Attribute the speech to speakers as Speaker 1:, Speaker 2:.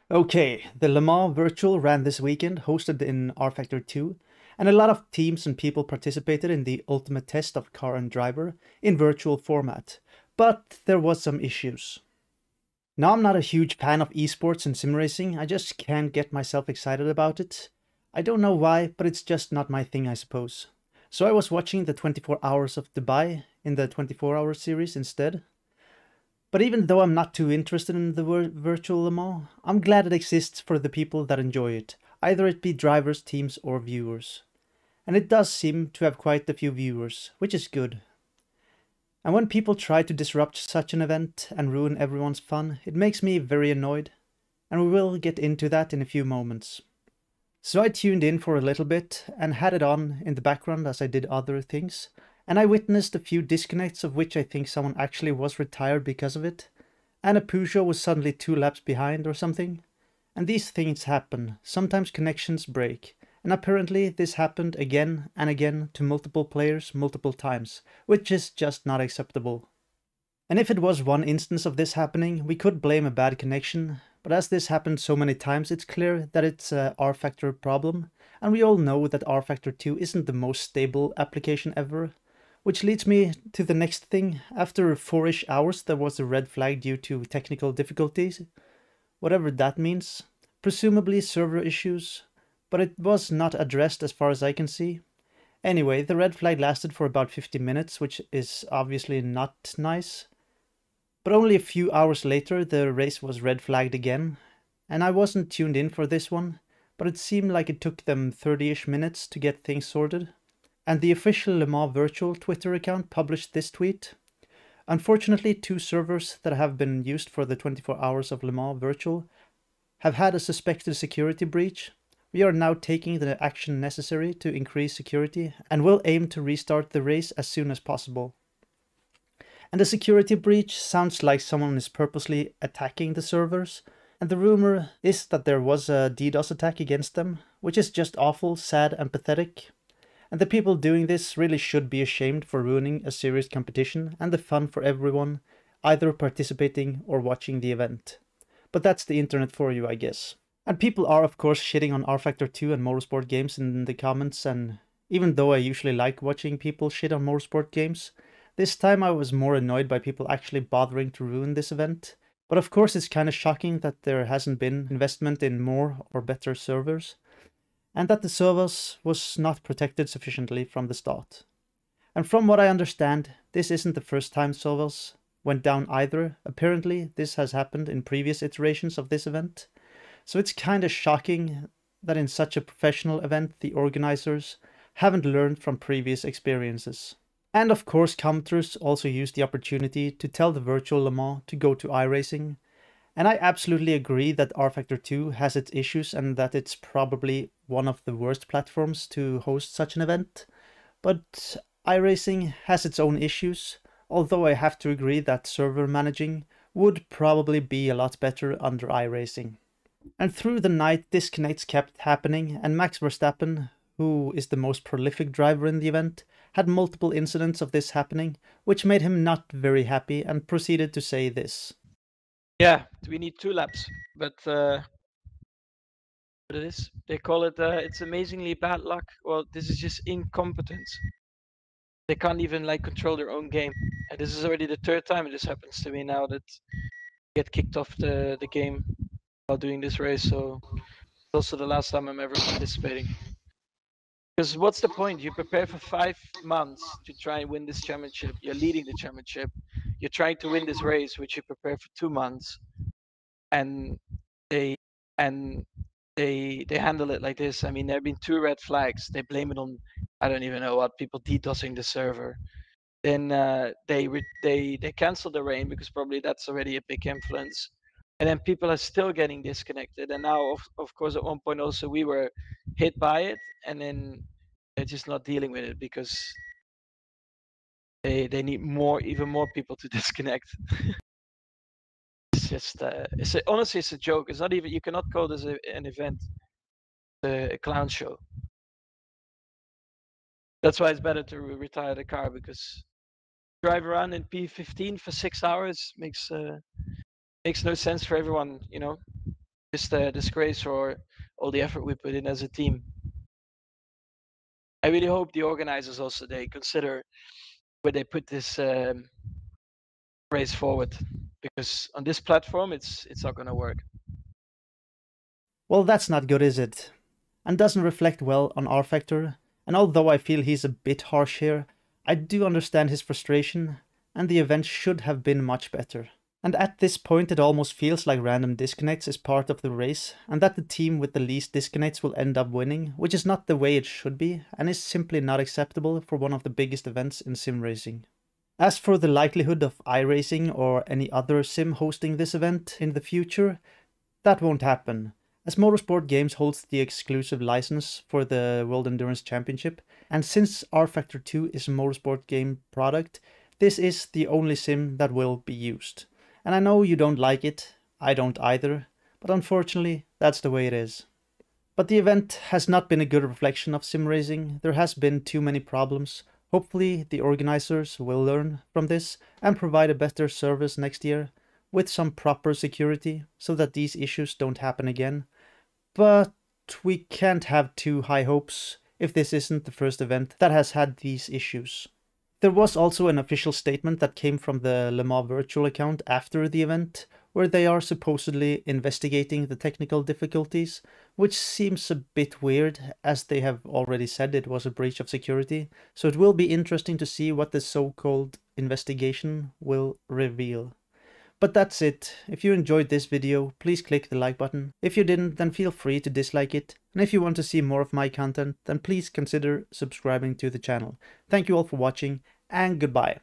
Speaker 1: Okay, the Le Mans Virtual ran this weekend, hosted in rFactor 2, and a lot of teams and people participated in the ultimate test of car and driver in virtual format. But there was some issues. Now, I'm not a huge fan of esports and sim racing, I just can't get myself excited about it. I don't know why, but it's just not my thing, I suppose. So I was watching the 24 Hours of Dubai in the 24-hour series instead. But even though I'm not too interested in the virtual Le Mans, I'm glad it exists for the people that enjoy it, either it be drivers, teams, or viewers. And it does seem to have quite a few viewers, which is good. And when people try to disrupt such an event and ruin everyone's fun, it makes me very annoyed, and we will get into that in a few moments. So I tuned in for a little bit and had it on in the background as I did other things, and I witnessed a few disconnects of which I think someone actually was retired because of it, and a Peugeot was suddenly 2 laps behind or something. And these things happen, sometimes connections break, and apparently this happened again and again to multiple players multiple times, which is just not acceptable. And if it was one instance of this happening, we could blame a bad connection, but as this happened so many times, it's clear that it's a rFactor problem, and we all know that rFactor 2 isn't the most stable application ever. Which leads me to the next thing. After 4-ish hours, there was a red flag due to technical difficulties, whatever that means. Presumably server issues, but it was not addressed as far as I can see. Anyway, the red flag lasted for about 50 minutes, which is obviously not nice. But only a few hours later, the race was red flagged again, and I wasn't tuned in for this one, but it seemed like it took them 30-ish minutes to get things sorted. And the official Le Mans Virtual Twitter account published this tweet. Unfortunately, 2 servers that have been used for the 24 hours of Le Mans Virtual have had a suspected security breach. We are now taking the action necessary to increase security and will aim to restart the race as soon as possible. And the security breach sounds like someone is purposely attacking the servers, and the rumor is that there was a DDoS attack against them, which is just awful, sad, and pathetic. And the people doing this really should be ashamed for ruining a serious competition and the fun for everyone, either participating or watching the event. But that's the internet for you, I guess. And people are of course shitting on rFactor 2 and motorsport games in the comments, and even though I usually like watching people shit on motorsport games, this time I was more annoyed by people actually bothering to ruin this event. But of course it's kinda shocking that there hasn't been investment in more or better servers, and that the servers was not protected sufficiently from the start. And from what I understand, this isn't the first time servers went down either. Apparently this has happened in previous iterations of this event. So it's kinda shocking that in such a professional event the organizers haven't learned from previous experiences. And of course commenters also used the opportunity to tell the virtual Le Mans to go to iRacing, and I absolutely agree that rFactor 2 has its issues and that it's probably one of the worst platforms to host such an event, but iRacing has its own issues, although I have to agree that server managing would probably be a lot better under iRacing. And through the night, disconnects kept happening, and Max Verstappen, who is the most prolific driver in the event, had multiple incidents of this happening, which made him not very happy and proceeded to say this.
Speaker 2: Yeah, we need 2 laps, but what it is, they call it, it's amazingly bad luck. Well, this is just incompetence. They can't even like control their own game. And this is already the 3rd time this happens to me now that I get kicked off the game while doing this race. So it's also the last time I'm ever participating. Because what's the point? You prepare for 5 months to try and win this championship. You're leading the championship. You're trying to win this race, which you prepare for 2 months, and they and they handle it like this. I mean, there have been 2 red flags. They blame it on, I don't even know what, people DDoSing the server. Then they cancel the rain because probably that's already a big influence. And then people are still getting disconnected. And now, of course, at one point also we were hit by it, and then they're just not dealing with it because they need even more people to disconnect. It's just honestly it's a joke. It's not even, you cannot call this an event, a clown show. That's why it's better to retire the car, because drive around in P15 for 6 hours makes no sense for everyone, you know. just a disgrace for all the effort we put in as a team. I really hope the organizers also they consider where they put this race forward, because on this platform it's not gonna work.
Speaker 1: Well, that's not good, is it? And doesn't reflect well on R Factor, and although I feel he's a bit harsh here, I do understand his frustration, and the event should have been much better. And at this point it almost feels like random disconnects is part of the race, and that the team with the least disconnects will end up winning, which is not the way it should be, and is simply not acceptable for one of the biggest events in sim racing. As for the likelihood of iRacing or any other sim hosting this event in the future, that won't happen, as Motorsport Games holds the exclusive license for the World Endurance Championship, and since R Factor 2 is a Motorsport game product, this is the only sim that will be used. And I know you don't like it, I don't either, but unfortunately that's the way it is. But the event has not been a good reflection of sim racing, there has been too many problems. Hopefully the organizers will learn from this and provide a better service next year, with some proper security, so that these issues don't happen again. But we can't have too high hopes if this isn't the first event that has had these issues. There was also an official statement that came from the Le Mans virtual account after the event, where they are supposedly investigating the technical difficulties, which seems a bit weird as they have already said it was a breach of security, so it will be interesting to see what the so-called investigation will reveal. But that's it. If you enjoyed this video, please click the like button. If you didn't, then feel free to dislike it. And if you want to see more of my content, then please consider subscribing to the channel. Thank you all for watching, and goodbye.